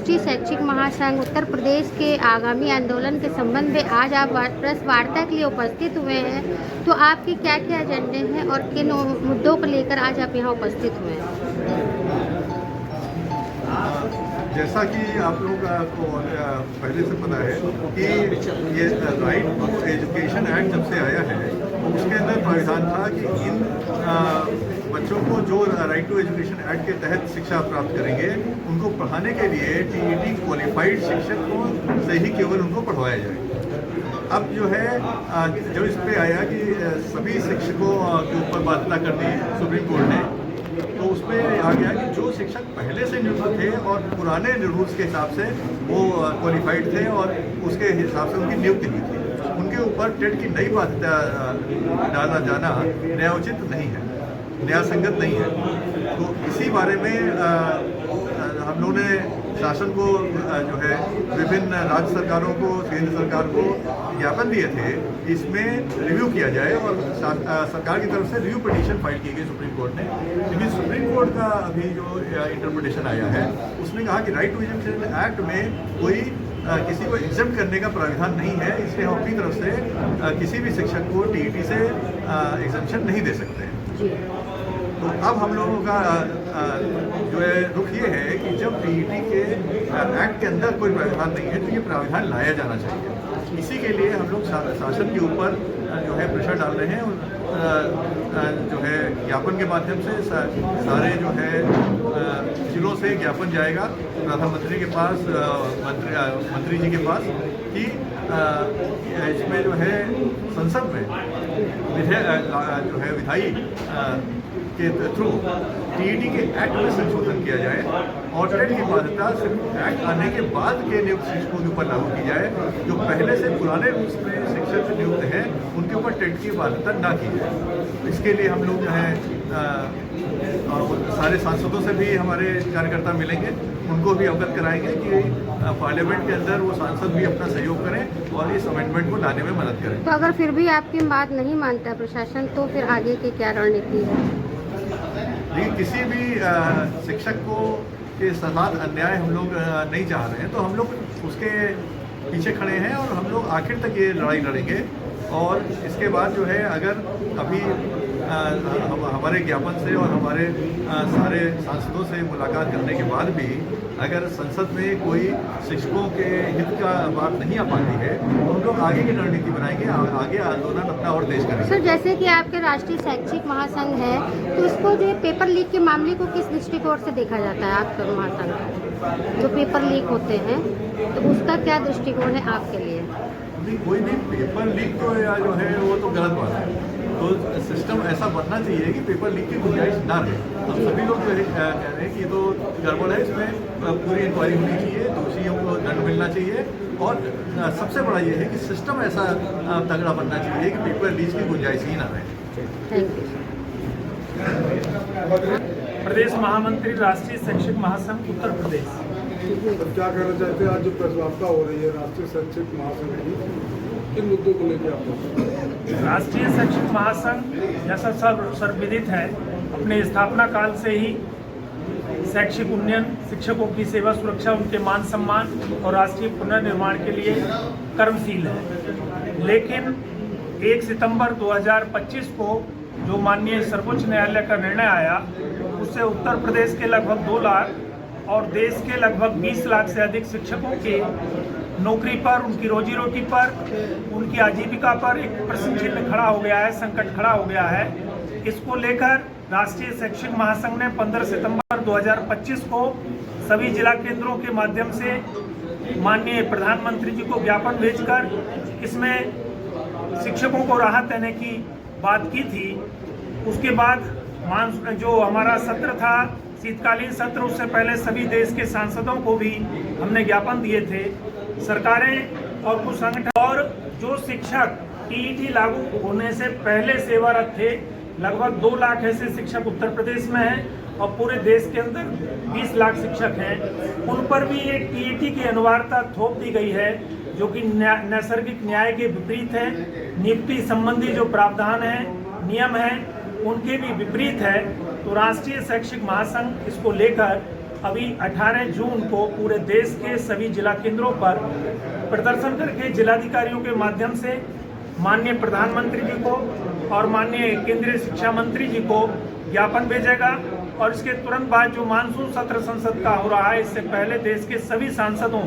राष्ट्रीय शैक्षिक महासंघ उत्तर प्रदेश के आगामी आंदोलन के संबंध में आज आप प्रेस वार्ता के लिए उपस्थित हुए हैं, तो आपके क्या क्या एजेंडे हैं और किन मुद्दों को लेकर आज आप यहाँ उपस्थित हुए हैं? जैसा कि आप लोगों को पहले से पता है कि ये राइट टू एजुकेशन एक्ट जब से आया है, उसके अंदर प्राविधान था कि इन बच्चों को जो राइट टू एजुकेशन एक्ट के तहत शिक्षा प्राप्त करेंगे, उनको पढ़ाने के लिए टीईटी क्वालिफाइड शिक्षकों से ही केवल उनको पढ़वाया जाए। अब जो है जो इस पे आया कि सभी शिक्षकों के ऊपर बाध्यता कर दी सुप्रीम कोर्ट ने, तो उसमें आ गया कि जो शिक्षक पहले से नियुक्त थे और पुराने रूल्स के हिसाब से वो क्वालिफाइड थे और उसके हिसाब से उनकी नियुक्ति हुई थी, उनके ऊपर टेट की नई बाध्यता डालना जाना न्यायोचित नहीं है, न्यायसंगत नहीं है। तो इसी बारे में हम लोगों ने शासन को जो है विभिन्न राज्य सरकारों को, केंद्र सरकार को ज्ञापन दिए थे, इसमें रिव्यू किया जाए और सरकार की तरफ से रिव्यू पिटीशन फाइल की गई सुप्रीम कोर्ट ने। लेकिन सुप्रीम कोर्ट का अभी जो इंटरप्रिटेशन आया है, उसने कहा कि राइट टू एजुकेशन एक्ट में कोई किसी को एग्जेम्प्ट करने का प्राविधान नहीं है, इसलिए हम अपनी तरफ से किसी भी शिक्षक को टीईटी से एग्जेम्पशन नहीं दे सकते। तो अब हम लोगों का जो है रुख ये है कि जब टीईटी के एक्ट के अंदर कोई प्राविधान नहीं है, तो ये प्राविधान लाया जाना चाहिए। इसी के लिए हम लोग शासन के ऊपर जो है प्रेशर डाल रहे हैं और जो है ज्ञापन के माध्यम से सारे जो है जिलों से ज्ञापन जाएगा प्रधानमंत्री के पास, मंत्री जी के पास कि इसमें जो है संसद में जो है विधायी के थ्रू टीईटी के एक्ट में संशोधन किया जाए और टेट की बाध्यता सिर्फ एक्ट आने के बाद के नियुक्त शिक्षकों के ऊपर लागू की जाए। जो पहले से पुराने रूल्स में शिक्षक नियुक्त हैं, उनके ऊपर टेट की बाध्यता ना की जाए। इसके लिए हम लोग जो है सारे सांसदों से भी हमारे कार्यकर्ता मिलेंगे, उनको भी अवगत कराएंगे कि पार्लियामेंट के अंदर वो सांसद भी अपना सहयोग करें और इस अमेंडमेंट को लाने में मदद करें। तो अगर फिर भी आपकी बात नहीं मानता प्रशासन, तो फिर आगे की क्या रणनीति है? लेकिन किसी भी शिक्षक को के साथ अन्याय हम लोग नहीं चाह रहे हैं, तो हम लोग उसके पीछे खड़े हैं और हम लोग आखिर तक ये लड़ाई लड़ेंगे। और इसके बाद जो है अगर अभी हमारे ज्ञापन से और हमारे सारे सांसदों से मुलाकात करने के बाद भी अगर संसद में कोई शिक्षकों के हित का बात नहीं आ पाती है, तो हम लोग आगे की रणनीति बनाएंगे, आगे आंदोलन अपना और तेज करेंगे। सर, जैसे कि आपके राष्ट्रीय शैक्षिक महासंघ है, तो इसको जो पेपर लीक के मामले को किस दृष्टिकोण से देखा जाता है आपका महासंघ? जो पेपर लीक होते हैं, तो उसका क्या दृष्टिकोण है आपके लिए? कोई भी पेपर लीक तो जो है वो तो गलत बात है। तो सिस्टम ऐसा बनना चाहिए कि पेपर लीक की गुंजाइश ना रहे। अब सभी लोग जो कह रहे हैं कि तो गड़बड़ है, इसमें पूरी इंक्वायरी होनी चाहिए, दोषियों को दंड मिलना चाहिए और सबसे बड़ा ये है कि सिस्टम ऐसा तगड़ा बनना चाहिए कि पेपर लीक की गुंजाइश ही ना रहे। प्रदेश महामंत्री राष्ट्रीय शैक्षिक महासंघ उत्तर प्रदेश। तो क्या कहना चाहते हैं, आज जो प्रेस वार्ता हो रही है राष्ट्रीय शैक्षिक महासंघ की, किन मुद्दों को लेकर आप? राष्ट्रीय शैक्षिक महासंघ जैसा सर्वविदित है, अपने स्थापना काल से ही शैक्षिक उन्नयन, शिक्षकों की सेवा सुरक्षा, उनके मान सम्मान और राष्ट्रीय पुनर्निर्माण के लिए कर्मशील है। लेकिन 1 सितंबर 2025 को जो माननीय सर्वोच्च न्यायालय का निर्णय आया, उससे उत्तर प्रदेश के लगभग 2 लाख और देश के लगभग 20 लाख से अधिक शिक्षकों के नौकरी पर, उनकी रोजी रोटी पर, उनकी आजीविका पर एक प्रश्न चिन्ह खड़ा हो गया है, संकट खड़ा हो गया है। इसको लेकर राष्ट्रीय शैक्षिक महासंघ ने 15 सितंबर 2025 को सभी जिला केंद्रों के माध्यम से माननीय प्रधानमंत्री जी को ज्ञापन भेजकर इसमें शिक्षकों को राहत देने की बात की थी। उसके बाद जो हमारा सत्र था, शीतकालीन सत्र, उससे पहले सभी देश के सांसदों को भी हमने ज्ञापन दिए थे। सरकारें और कुछ संगठन और जो शिक्षक टीईटी लागू होने से पहले सेवारत थे, लगभग 2 लाख ऐसे शिक्षक उत्तर प्रदेश में हैं और पूरे देश के अंदर 20 लाख शिक्षक हैं, उन पर भी एक टीईटी की अनिवार्यता थोप दी गई है, जो कि नैसर्गिक न्याय के विपरीत है। नियुक्ति संबंधी जो प्रावधान है, नियम है, उनके भी विपरीत है। तो राष्ट्रीय शैक्षिक महासंघ इसको लेकर अभी 18 जून को पूरे देश के सभी जिला केंद्रों पर प्रदर्शन करके जिलाधिकारियों के माध्यम से माननीय प्रधानमंत्री जी को और माननीय केंद्रीय शिक्षा मंत्री जी को ज्ञापन भेजेगा। और इसके तुरंत बाद जो मानसून सत्र संसद का हो रहा है, इससे पहले देश के सभी सांसदों,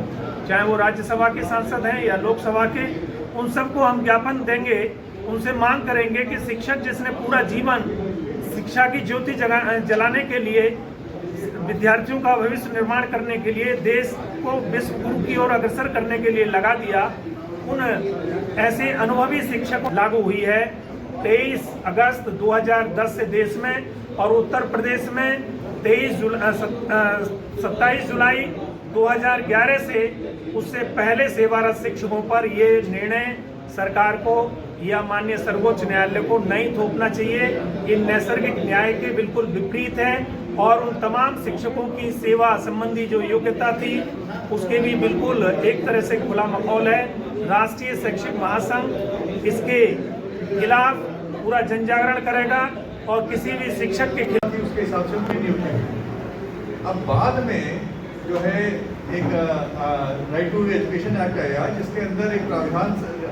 चाहे वो राज्यसभा के सांसद हैं या लोकसभा के, उन सबको हम ज्ञापन देंगे, उनसे मांग करेंगे कि शिक्षक जिसने पूरा जीवन शिक्षा की ज्योति जलाने के लिए, विद्यार्थियों का भविष्य निर्माण करने के लिए, देश को विश्व गुरु की ओर अग्रसर करने के लिए लगा दिया, उन ऐसे अनुभवी शिक्षकों लागू हुई है 23 अगस्त 2010 से देश में, और उत्तर प्रदेश में 27 जुलाई 2011 से, उससे पहले सेवारत शिक्षकों पर ये निर्णय सरकार को या माननीय सर्वोच्च न्यायालय को नहीं थोपना चाहिए। ये नैसर्गिक न्याय के बिल्कुल विपरीत है और उन तमाम शिक्षकों की सेवा संबंधी जो योग्यता थी उसके भी बिल्कुल एक तरह से खुला मखौल है। राष्ट्रीय शैक्षिक महासंघ इसके खिलाफ पूरा जनजागरण करेगा और किसी भी शिक्षक के खिलाफ उसके हिसाब से उनकी नियुक्ति हुई। अब बाद में जो है एक राइट टू एजुकेशन एक्ट आया, जिसके अंदर एक प्रावधान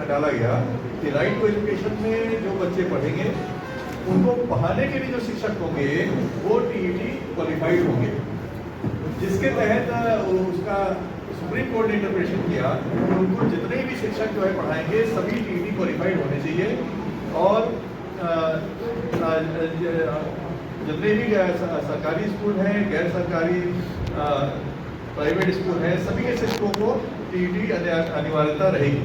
डाला गया कि राइट टू एजुकेशन में जो बच्चे पढ़ेंगे उनको पढ़ाने के लिए जो शिक्षक होंगे वो टीईटी क्वालिफाइड होंगे, जिसके तहत उसका सुप्रीम कोर्ट ने इंटरप्रिटेशन किया कि उनको जितने भी शिक्षक जो है पढ़ाएंगे सभी टीईटी क्वालिफाइड होने चाहिए, और जितने भी सरकारी स्कूल हैं, गैर सरकारी प्राइवेट स्कूल हैं, सभी के शिक्षकों को टीईटी अनिवार्यता रहेगी।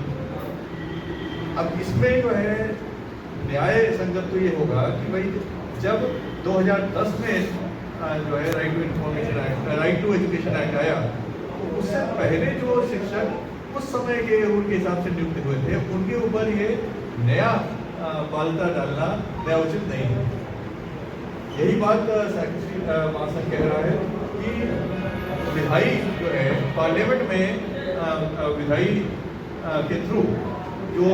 अब इसमें जो है न्याय संगत तो ये होगा कि भाई जब 2010 में जो है राइट टू एजुकेशन एक्ट आया, तो उससे पहले जो शिक्षक उस समय के उनके हिसाब से नियुक्त हुए थे उनके ऊपर ये नया पालता डालना नया उचित नहीं है। यही बात सेक्रेटरी महासंघ कह रहा है कि विधायी जो है पार्लियामेंट में विधायी के थ्रू जो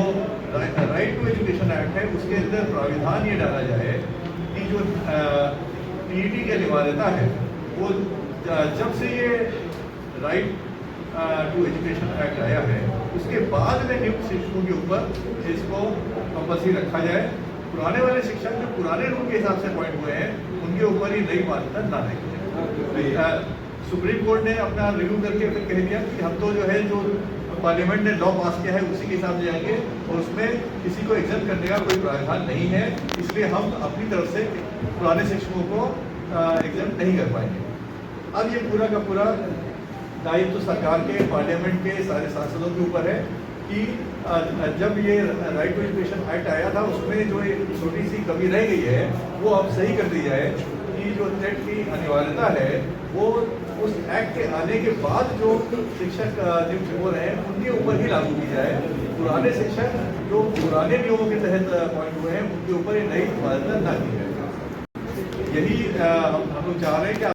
राइट टू एजुकेशन एक्ट है उसके अंदर प्राविधान ये डाला जाए कि जो टीईटी की अनिवार्यता है वो जब से ये राइट टू एजुकेशन एक्ट आया है उसके बाद में नियुक्त शिक्षकों के ऊपर इसको कंपल्सरी रखा जाए। पुराने वाले शिक्षक जो पुराने रूल के हिसाब से अपॉइंट हुए हैं उनके ऊपर ही नई मान्यता ना रखी जाए। सुप्रीम कोर्ट ने अपना रिव्यू करके फिर कह दिया कि हम तो जो है जो पार्लियामेंट ने लॉ पास किया है उसी के हिसाब से जाएंगे और उसमें किसी को एग्जाम करने का कोई प्रावधान नहीं है, इसलिए हम अपनी तरफ से पुराने शिक्षकों को एग्जाम नहीं कर पाएंगे। अब ये पूरा का पूरा दायित्व तो सरकार के, पार्लियामेंट के सारे सांसदों के ऊपर है कि जब ये राइट टू एजुकेशन एक्ट आया था उसमें जो एक छोटी सी कमी रह गई है वो अब सही कर दी जाए कि जो टेट की अनिवार्यता है वो उस एक्ट के आने के बाद जो शिक्षक नियुक्त हो रहे हैं उनके ऊपर ही लागू की जाए। पुराने शिक्षक जो पुराने नियमों के तहत अपॉइंट हुए हैं उनके ऊपर नई अनिवार्यता ना की जाए। यही हम लोग चाह रहे हैं कि